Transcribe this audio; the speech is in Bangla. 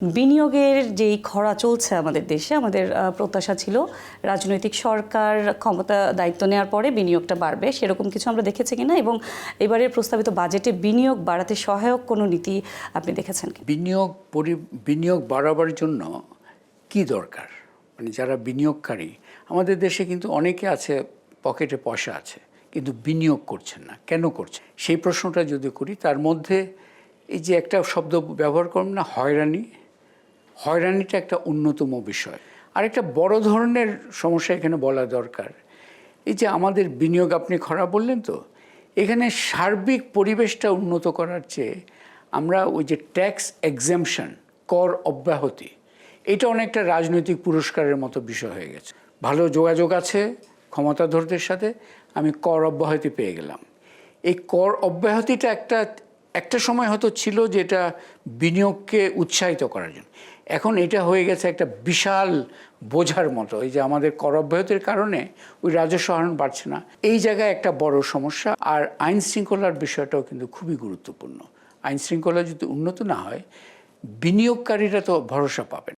বিনিয়োগের যেই খরা চলছে আমাদের দেশে, আমাদের প্রত্যাশা ছিল রাজনৈতিক সরকার ক্ষমতা দায়িত্ব নেওয়ার পরে বিনিয়োগটা বাড়বে। সেরকম কিছু আমরা দেখেছি কিনা, এবং এবারের প্রস্তাবিত বাজেটে বিনিয়োগ বাড়াতে সহায়ক কোনো নীতি আপনি দেখেছেন কি? বিনিয়োগ বাড়াবার জন্য কি দরকার, মানে যারা বিনিয়োগকারী আমাদের দেশে কিন্তু অনেকে আছে, পকেটে পয়সা আছে কিন্তু বিনিয়োগ করছেন না, কেন করছে সেই প্রশ্নটা যদি করি, তার মধ্যে এই যে একটা শব্দ ব্যবহার করুন না, হয়রানিটা একটা অন্যতম বিষয়। আর একটা বড় ধরনের সমস্যা এখানে বলা দরকার, এই যে আমাদের বিনিয়োগ, আপনি খরা বললেন তো, এখানে সার্বিক পরিবেশটা উন্নত করার চেয়ে আমরা ওই যে ট্যাক্স এক্সাম্পশন, কর অব্যাহতি, এটা অনেকটা রাজনৈতিক পুরস্কারের মতো বিষয় হয়ে গেছে। ভালো যোগাযোগ আছে ক্ষমতাধরদের সাথে, আমি কর অব্যাহতি পেয়ে গেলাম। এই কর অব্যাহতিটা একটা সময় হয়তো ছিল যেটা বিনিয়োগকে উৎসাহিত করার জন্য, এখন এটা হয়ে গেছে একটা বিশাল বোঝার মতো। এই যে আমাদের কর অব্যাহতির কারণে ওই রাজস্ব আহরণ বাড়ছে না, এই জায়গায় একটা বড় সমস্যা। আর আইন শৃঙ্খলার বিষয়টাও কিন্তু খুবই গুরুত্বপূর্ণ। আইন শৃঙ্খলা যদি উন্নত না হয়, বিনিয়োগকারীরা তো ভরসা পাবেন।